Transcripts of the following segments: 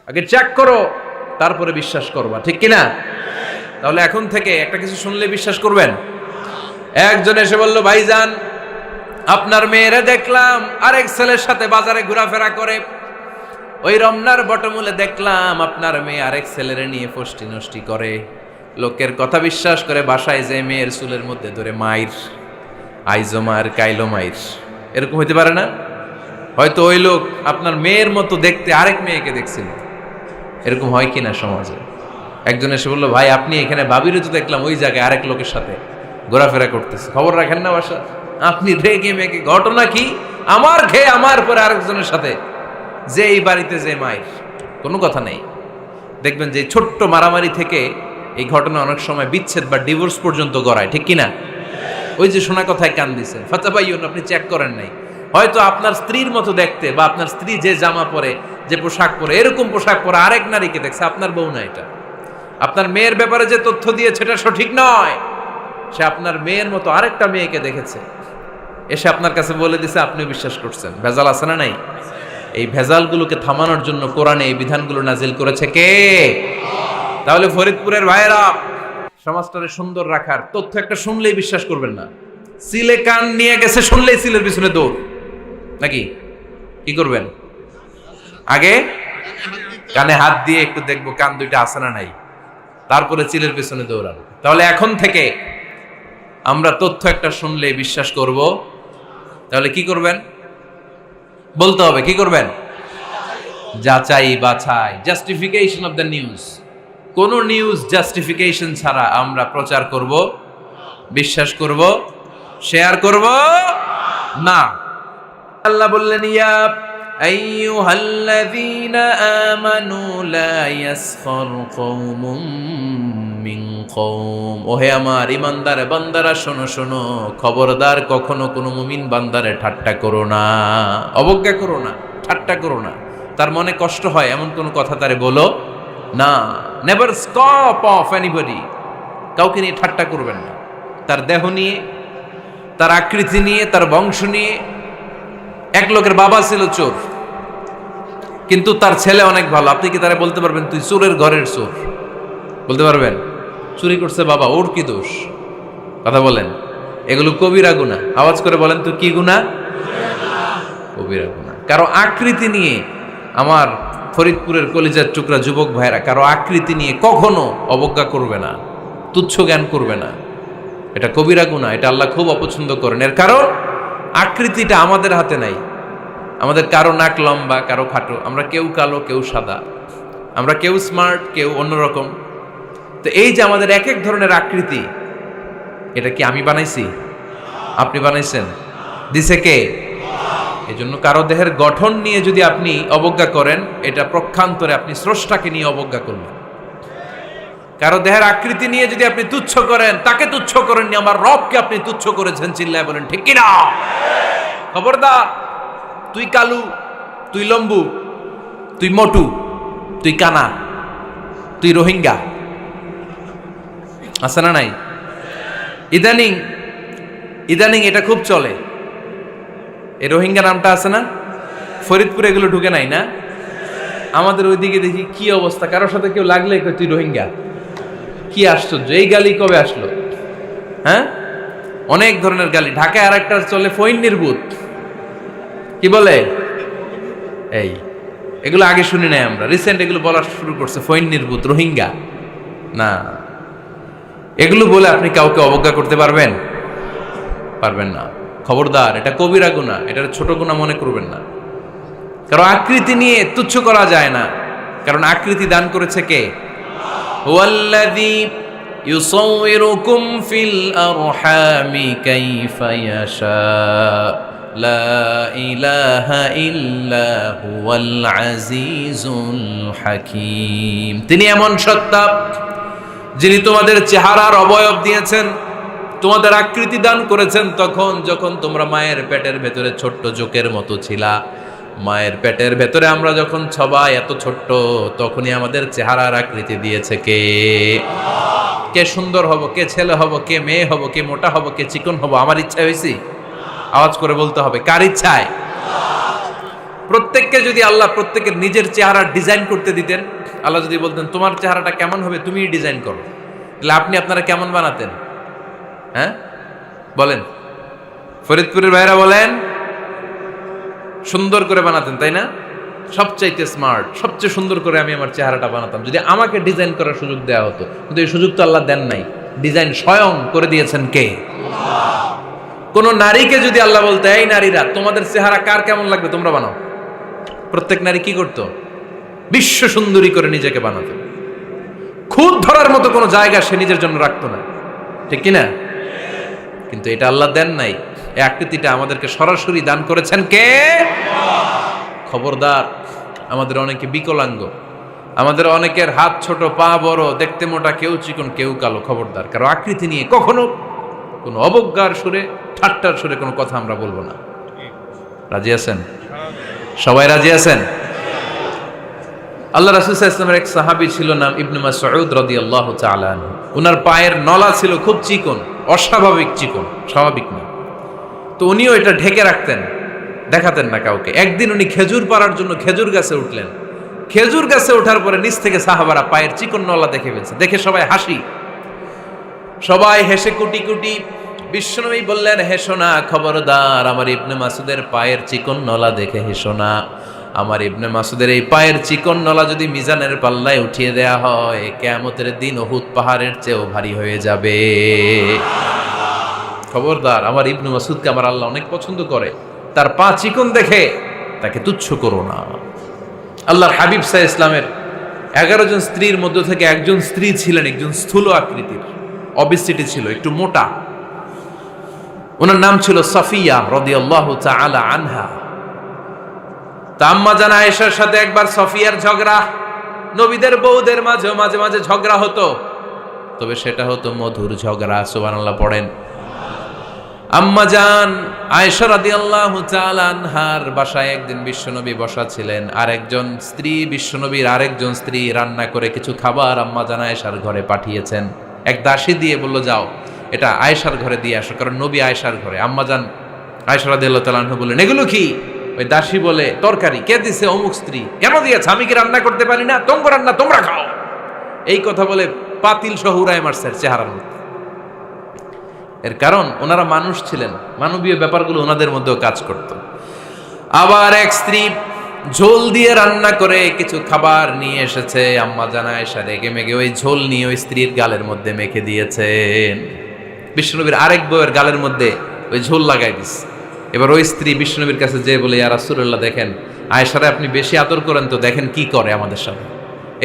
আগে চেক করো, তারপরে বিশ্বাস করবা, ঠিক কিনা? তাহলে এখন থেকে একটা কিছু শুনলে বিশ্বাস করবেন। একজন এসে বলল, ভাইজান আপনার মেয়েরে দেখলাম আরেক ছেলের সাথে বাজারে ঘোরাফেরা করে, ওই রমনার বটমূলে দেখলাম আপনার মেয়ে আরেক ছেলেরে নিয়ে ফষ্টি নষ্টি করে, লোকের কথা বিশ্বাস করে বাসায় যে মেয়ের চুলের মধ্যে ধরে মাইর, আইজো মার কাইলো মাইর। এরকম হইতে পারে না? হয়তো ওই লোক আপনার মেয়ের মতো দেখতে আরেক মেয়েকে দেখছিল। এরকম হয় কিনা সমাজে? একজন এসে বললো, ভাই আপনি এখানে ভাবিরে তো দেখলাম ওই জায়গায় আরেক লোকের সাথে ঘোরাফেরা করতেছে, খবর রাখেন না বাসা? আপনি রেগে মেগে, ঘটনা কি? আমার খেয়ে আমার পরে আরেকজনের সাথে, যে এই বাড়িতে যে মায়ের, কোনো কথা নেই। দেখবেন যে ছোট্ট মারামারি থেকে এই ঘটনা অনেক সময় বিচ্ছেদ বা ডিভোর্স পর্যন্ত গড়ায়, ঠিক কিনা? ওই যে শোনা কথায় কান দিচ্ছেন, ফাতাবাইয়ুন, আপনি চেক করেন নাই। হয়তো আপনার স্ত্রীর মতো দেখতে বা আপনার স্ত্রী যে জামা পরে, যে পোশাক পরে, এরকম পোশাক পরে আরেক নারীকে দেখছে, আপনার বউ না এটা। আপনার মেয়ের ব্যাপারে যে তথ্য দিয়েছে এটা সঠিক নয়, সে আপনার মেয়ের মতো আরেকটা মেয়েকে দেখেছে, এসে আপনার কাছে বলে দিছে, আপনি বিশ্বাস করছেন। ভেজাল আছে না নাই? এই ভেজালগুলোকে থামানোর জন্য কোরআনে এই বিধানগুলো নাজিল করেছে কে? তাহলে ফরিদপুরের ভাইয়েরা, সমাজটারে সুন্দর রাখার তথ্য একটা শুনলেই বিশ্বাস করবেন না। সিলে কান নিয়ে গেছে শুনলেই সিলের পিছনে দৌড়, নাকি? কি করবেন? আগে কানে হাত দিয়ে একটু দেখবো কান দুইটা আছে না নাই, তারপরে চিলের পিছনে দৌড়াবো। তাহলে এখন থেকে আমরা তথ্য একটা শুনলে বিশ্বাস করব। তাহলে কি করবেন? বলতে হবে কি করবেন? যাচাই বাছাই, জাস্টিফিকেশন অফ দ্য নিউজ। কোন নিউজ জাস্টিফিকেশন ছাড়া আমরা প্রচার করব, বিশ্বাস করব, শেয়ার করব না। আল্লাহ বললেন, ইয়া আইয়ুহাল্লাযীনা আমানু লা ইয়াসখার কওমুম মিন কওম। ওহে আমার ঈমানদার বান্দারা, শোনো শোনো, খবরদার কখনো কোনো মুমিন বান্দারে ঠাট্টা করো না, অবজ্ঞা করো না, ঠাট্টা করো না। তার মনে কষ্ট হয় এমন কোনো কথা তারে বলো না। Never scoff of anybody. কাউকে নিয়ে ঠাট্টা করবেন না, তার দেহ নিয়ে, তার আকৃতি নিয়ে, তার বংশ নিয়ে। এক লোকের বাবা ছিল চোর, কিন্তু তার ছেলে অনেক ভালো। আপনি কি তারা বলতে পারবেন তুই চোরের ঘরের চোর? বলতে পারবেন? চুরি করছে বাবা, ওর কি দোষ? কথা বলেন। এগুলো কবিরা গুনাহ। আওয়াজ করে বলেন তো, কি গুনাহ? কবিরা গুনাহ। কারো আকৃতি নিয়ে, আমার ফরিদপুরের কলিজার টুকরা যুবক ভাইরা, কারো আকৃতি নিয়ে কখনো অবজ্ঞা করবে না, তুচ্ছ জ্ঞান করবে না। এটা কবিরা গুনাহ, এটা আল্লাহ খুব অপছন্দ করেন। এর কারণ আকৃতিটা আমাদের হাতে নাই। আমাদের কারো নাক লম্বা, কারো খাটো, আমরা কেউ কালো, কেউ সাদা, আমরা কেউ স্মার্ট, কেউ অন্যরকম। তো এই যে আমাদের এক এক ধরনের আকৃতি, এটা কি আমি বানাইছি? আপনি বানাইছেন? দিছে কে? এই জন্য কারো দেহের গঠন নিয়ে যদি আপনি অবজ্ঞা করেন, এটা প্রক্ষান্তরে আপনি স্রষ্টাকে নিয়ে অবজ্ঞা করলেন। কারো দেহের আকৃতি নিয়ে যদি আপনি তুচ্ছ করেন, তাকে তুচ্ছ করেননি, আমার রবকে আপনি তুচ্ছ করেছেন। চিল্লায় বলেন ঠিক কিনা? খবরদার, তুই কালু, তুই লম্বু, তুই মোটু, তুই কানা, তুই রোহিঙ্গা, আছে না নাই? ইদানিং ইদানিং এটা খুব চলে। এই রোহিঙ্গা নামটা আছে না? ফরিদপুরে এগুলো ঢুকে নাই না? আমাদের ওইদিকে দেখি কি অবস্থা, কারোর সাথে কেউ লাগলে কই তুই রোহিঙ্গা। কি আশ্চর্য, এই গালি কবে আসলো? হ্যাঁ, অনেক ধরনের গালি। ঢাকায় আর একটা চলে ফইন্নির ভূত, কি বলে? এই এগুলো আগে শুনি নাই আমরা, রিসেন্ট এগুলো বলা শুরু করছে। ফইন্নির ভূত, রোহিঙ্গা না। এগুলো বলে আপনি কাউকে অবজ্ঞা করতে পারবেন? পারবেন না। খবরদার, এটা কবিরা গুনাহ, এটা ছোট গুনাহ মনে করবেন না। কারণ আকৃতি নিয়ে তুচ্ছ করা যায় না, কারণ আকৃতি দান করেছে কে? হুয়াল্লাযী ইউসাউইরুকুম ফিল আরহামি কাইফা ইয়াশা, লা ইলাহা ইল্লা হুয়াল আজিজুল হাকীম। তিনি এমন সত্তা, যিনি তোমাদের চেহারার অবয়ব দিয়েছেন, তোমাদের আকৃতি দান করেছেন তখন যখন তোমরা মায়ের পেটের ভেতরে ছোট্ট জোকের মতো ছিলা। মায়ের পেটের ভেতরে আমরা যখন সবাই এত ছোট্ট, তখনই আমাদের চেহারার আকৃতি দিয়েছে কে? কে সুন্দর হব, কে ছেলে হব, কে মেয়ে হব, কে মোটা হব, কে চিকন হব আমার ইচ্ছা হয়েছি? আওয়াজ করে বলতে হবে, কার ইচ্ছায়? প্রত্যেককে যদি আল্লাহ প্রত্যেকের নিজের চেহারা ডিজাইন করতে দিতেন, আল্লাহ যদি বলতেন তোমার চেহারাটা কেমন হবে তুমিই ডিজাইন করো, তাহলে আপনি আপনারা কেমন বানাতেন? হ্যাঁ বলেন, ফরিদপুরের ভাইরা বলেন, সুন্দর করে বানাতেন তাই না? সবচাইতে স্মার্ট, সবচেয়ে সুন্দর করে আমি আমার চেহারাটা বানাতাম যদি আমাকে ডিজাইন করার সুযোগ দেওয়া হতো। কিন্তু এই সুযোগ তো আল্লাহ দেন নাই। ডিজাইন স্বয়ং করে দিয়েছেন কে? কোন নারীকে যদি আল্লাহ বলতে এই নারীরা তোমাদের চেহারা কার কেমন লাগবে তোমরা বানাও, প্রত্যেক নারী কি করতো? বিশ্ব সুন্দরী করে নিজেকে বানাতো। খুদ ধরার মতো কোনো জায়গা সে নিজের জন্য রাখতো না, ঠিক কিনা? কিন্তু এটা আল্লাহ দেন নাই। এই আকৃতিটা আমাদেরকে সরাসরি দান করেছেন কে? খবরদার, আমাদের অনেকে বিকলাঙ্গ, আমাদের অনেকের হাত ছোট, পা বড়, দেখতে মোটা, কেউ চিকন কেউ কালো। খবরদার, কারো আকৃতি নিয়ে কখনো কোনো অবজ্ঞার সুরে, ঠাট্টার সুরে কোনো কথা আমরা বলবো না। রাজি আছেন? সবাই রাজি আছেন? আল্লাহ রাসূল সাল্লাল্লাহু আলাইহি ওয়াসাল্লামের এক সাহাবী ছিল, নাম ইবনে মাসউদ রাদিয়াল্লাহু তাআলা আনহু। ওনার পায়ের নলা ছিল খুব চিকন, অস্বাভাবিক চিকন, স্বাভাবিক না। তো উনিও এটা ঢেকে রাখতেন, দেখাতেন না কাউকে। একদিন উনি খেজুর পাড়ার জন্য খেজুর গাছে উঠলেন। খেজুর গাছে ওঠার পরে নিচ থেকে সাহাবারা পায়ের চিকন নলা দেখে ফেলছে। দেখে সবাই হাসি, সবাই হেসে কুটি কুটি। বিশ্বনবী বললেন, হেসো না, খবরদার, আমার ইবনে মাসুদের পায়ের চিকন নলা দেখে হেসো না। আমার ইবনে মাসুদের এই পায়ের চিকন নলা যদি মিজানের পাল্লায় উঠিয়ে দেয়া হয়, কিয়ামতের দিন উহুদ পাহাড়ের চেয়েও ভারী হয়ে যাবে। খবরদার, আমার ইবনে মাসুদকে আমার আল্লাহ অনেক পছন্দ করে, তার পা চিকন দেখে তাকে তুচ্ছ করো না। আল্লাহর হাবিব সাল্লাল্লাহু আলাইহি ইসলামের 11 জন স্ত্রীর মধ্য থেকে একজন স্ত্রী ছিলেন একজন স্থূল আকৃতির, অবিসিটি ছিল, একটু মোটা। ওনার নাম ছিল সাফিয়া রাদিয়াল্লাহু তাআলা আনহা। আম্মা জান আয়েশার সাথে একবার সাফিয়ার ঝগড়া। নবীদের বউদের মাঝে মাঝে মাঝে ঝগড়া হতো, তবে সেটা হতো মধুর ঝগড়া। সুবহানাল্লাহ পড়েন। আম্মা জান আয়েশা রাদিয়াল্লাহু তাআলা আনহার বাসায় একদিন বিশ্বনবী বসা ছিলেন। আরেকজন স্ত্রী, বিশ্বনবীর আরেকজন স্ত্রী রান্না করে কিছু খাবার আম্মা জান আয়েশার ঘরে পাঠিয়েছেন। এক দাসী দিয়ে বলল, যাও এটা আয়েশার ঘরে দিয়ে আসো, কারণ নবী আয়েশার ঘরে। আম্মা জান আয়েশা রাদিয়াল্লাহু তাআলা আনহা বললেন, এগুলো কি? ওই দাসী বলে, তরকারি। কে দিছে? অমুক স্ত্রী। কেন দিয়েছে? আমি কি রান্না করতে পারি না? তোমরা রান্না তোমরা খাও। এই কথা বলে পাতিল সহ উড়ায় মারছে চেহারার মধ্যে। এর কারণ ওনারা মানুষ ছিলেন, মানবীয় ব্যাপারগুলো ওনাদের মধ্যেও কাজ করত। আবার এক স্ত্রী ঝোল দিয়ে রান্না করে কিছু খাবার নিয়ে এসেছে। আম্মা জান আয়েশা রেগে মেগে ওই ঝোল নিয়ে ওই স্ত্রীর গালের মধ্যে মেখে দিয়েছেন। বিশ্বনবীর আরেক বউয়ের গালের মধ্যে ওই ঝোল লাগাই দিস। এবার ওই স্ত্রী বিশ্বনবীর কাছে যেয়ে বলে, ইয়া রাসূলুল্লাহ, দেখেন আয়েশারে আপনি বেশি আদর করেন তো, দেখেন কি করে আমাদের সাথে।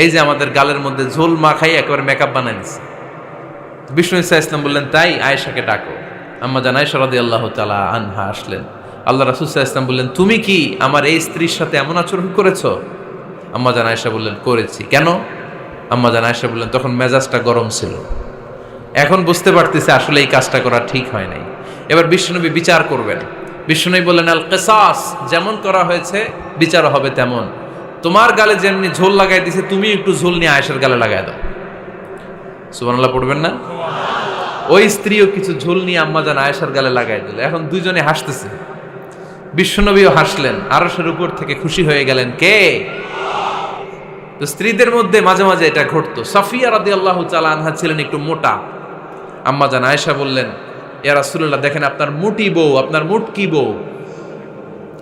এই যে আমাদের গালের মধ্যে ঝোল মাখাই একেবারে মেকআপ বানাই দিচ্ছে। বিষ্ণু ইসা ইসলাম বললেন, তাই আয়েশাকে ডাকো। আম্মা জান আয়েশা রাদিয়াল্লাহু তাআলা আনহা আসলেন। আল্লাহ রাসূল সাল্লাল্লাহু আলাইহি ওয়াসাল্লাম বললেন, তুমি কি আমার এই স্ত্রীর সাথে এমন আচরণ করেছো? আম্মা জান আয়েশা বললেন, করেছি। কেন? আম্মা জান আয়েশা বললেন, তখন মেজাজটা গরম ছিল, এখন বুঝতে পারতেছে আসলে এই কাজটা করা ঠিক হয় নাই। এবার বিশ্বনবী বিচার করবেন। বিশ্বনবী বললেন, আল কিসাস, যেমন করা হয়েছে বিচার হবে তেমন। তোমার গালে যেমনি ঝোল লাগাই দিছে, তুমি একটু ঝোল নিয়ে আয়েশার গালে লাগাই দাও। সুবহানাল্লাহ পড়বেন না? ওই স্ত্রীও কিছু ঝোল নিয়ে আম্মা জান আয়েশার গালে লাগাই দিল। এখন দুইজনে হাসতেছে, বিশ্বনবীও হাসলেন, আরশের উপর থেকে খুশি হয়ে গেলেন কে? তো স্ত্রীদের মধ্যে মাঝে মাঝে এটা ঘটতো। সাফিয়া রাদিয়াল্লাহু তাআলা আনহা ছিলেন একটু মোটা। আম্মা জান আয়েশা বললেন, ইয়া রাসূলুল্লাহ, দেখেন আপনার মুটি বউ, আপনার মুটকি বউ,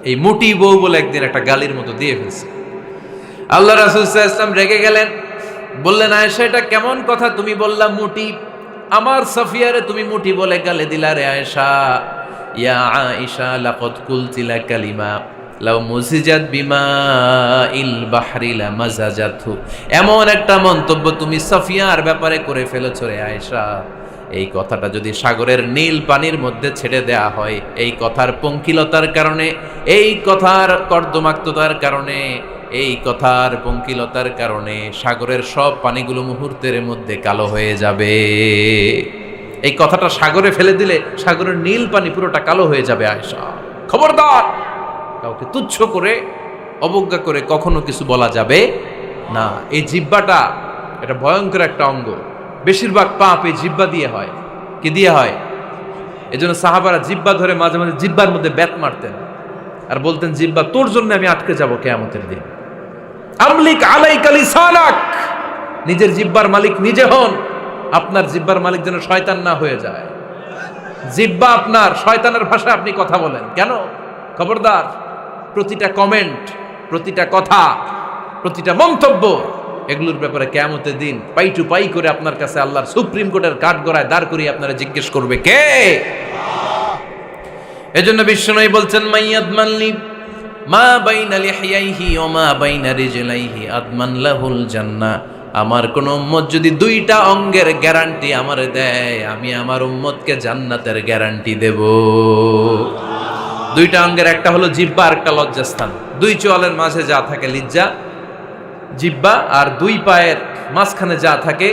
এই মুটি বউ বলে একদিন একটা গালির মতো দিয়ে ফেলছে। আল্লাহ রাসূল সাল্লাল্লাহু আলাইহি ওয়াসাল্লাম রেগে গেলেন, বললেন, আয়েশা এটা কেমন কথা? তুমি বললা মুটি, আমার সাফিয়ারে তুমি মুটি বলে গালে দিলা রে আয়েশা। ইয়া আয়েশা লাকাদ কুলতি লা কালিমা লাউ মুজিজাত বিমাইল বাহরি লামাজাজাতহু। এমন একটা মন্তব্য তুমি সাফিয়ার ব্যাপারে করে ফেলেছো রে আয়েশা, এই কথাটা যদি সাগরের নীল পানির মধ্যে ছেড়ে দেয়া হয়, এই কথার পঙ্কিলতার কারণে, এই কথার কর্দমাক্ততার কারণে, এই কথার পঙ্কিলতার কারণে সাগরের সব পানিগুলো মুহূর্তের মধ্যে কালো হয়ে যাবে। এই কথাটা সাগরে ফেলে দিলে সাগরের নীল পানি পুরোটা কালো হয়ে যাবে। আয়েশা, খবরদার, কাউকে তুচ্ছ করে অবজ্ঞা করে কখনো কিছু বলা যাবে না। এই জিহ্বাটা এটা ভয়ঙ্কর একটা অঙ্গ। বেশিরভাগ পাপ এই জিহ্বা দিয়ে হয়। কি দিয়ে হয়? এজন্য সাহাবারা জিহ্বা ধরে মাঝে মাঝে জিহ্বার মধ্যে ব্যাত মারতেন। আর বলতেন জিহ্বা তোর জন্য আমি আটকে যাব কিয়ামতের দিন। আমলিক আলাইকা লিসানাক, নিজের জিহ্বার মালিক নিজে হন। আপনার জিহ্বার মালিক যেন শয়তান না হয়ে যায়। জিহ্বা আপনার, শয়তানের ভাষায় আপনি কথা বলেন কেন? খবরদার, প্রতিটা কমেন্ট, প্রতিটা কথা, প্রতিটা মন্তব্য, এগুলোর ব্যাপারে কিয়ামতের দিন পাই টু পাই করে আপনার কাছে আল্লাহর সুপ্রিম কোর্টের কাঠগড়ায় দাঁড় করিয়ে আপনারা জিজ্ঞেস করবে কে? এজন্য বিশ্বনবী বলছেন মাইয়াদমানলি মা বাইনা লিহিয়াইহি ওয়া মা বাইনা রিজলাইহি আদমান লাহুল জান্নাহ। আমার কোন উম্মত যদি দুইটা অঙ্গের গ্যারান্টি আমারে দেয়, আমি আমার উম্মতকে জান্নাতের গ্যারান্টি দেব। দুইটা অঙ্গের, একটা হলো জিহ্বা আর একটা লজ্জাস্থান। দুই চোয়ালের মাঝে যা থাকে লিজ্জা জিহ্বা, আর দুই পায়ের মাঝখানে যা থাকে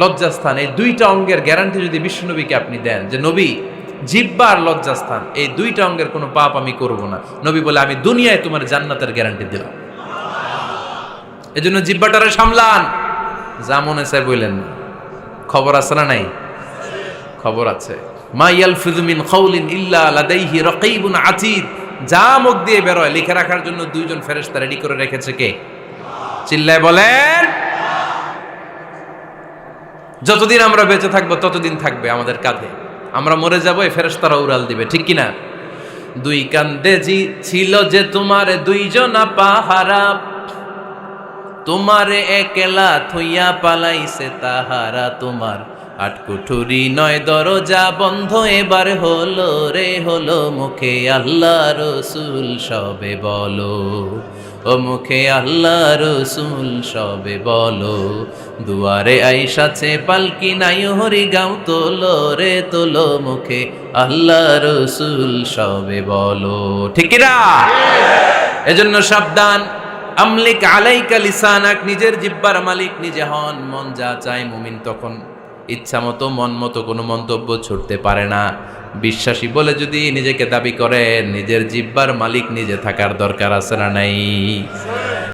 লজ্জাস্থান। এই দুইটা অঙ্গের গ্যারান্টি যদি বিশ্বনবীকে আপনি দেন যে নবী জিহ্বা আর লজ্জাস্থান এই দুইটা অঙ্গের কোনো পাপ আমি করব না, নবী বলে আমি দুনিয়ায় তোমার জান্নাতের গ্যারান্টি দিলাম। এজন্য জিহ্বাটারে সামলান, যা মনে চায় বললেন না। খবর আছে না নাই? খবর আছে। মা ইয়ালফিযু মিন কাউলিন ইল্লা লাদাইহি রাকীবুন আতীদ। যা মুখ দিয়ে বের হয় লিখে রাখার জন্য দুইজন ফেরেশতা রেডি করে রেখেছে কে? চিল্লায় বলেন। যতদিন আমরা বেঁচে থাকবো ততদিন থাকবে আমাদের কাঁধে। আমরা মরে যাবো, এই ফেরেশতারা উড়াল দিবে, ঠিক কিনা? দুই কান্দে জি ছিল যে তোমার দুইজনা পাহারা, তোমারে একলা থইয়া পালাইছে তাহারা। তোমার আটকুঠুরি নয় দরজা বন্ধ এবার হলো রে হলো। মুখে আল্লাহ রসুল সবে বলো, ও মুখে আল্লাহ রসুল সবে বলো। দুয়ারে আইসাছে পালকি নাই হরি গাও তোলো রে তোলো। মুখে আল্লাহ রসুল সবে বলো, ঠিক না? এজন্য সাবধান। আমলিক আলাইকা লিসানাক, নিজের জিহ্বার মালিক নিজে হন। মন যা চায় মুমিন তখন ইচ্ছা মতো মন মতো কোনো মন্তব্য ছুটতে পারে না। বিশ্বাসী বলে যদি নিজেকে দাবি করেন, নিজের জিহ্বার মালিক নিজে থাকার দরকার আছে না নাই?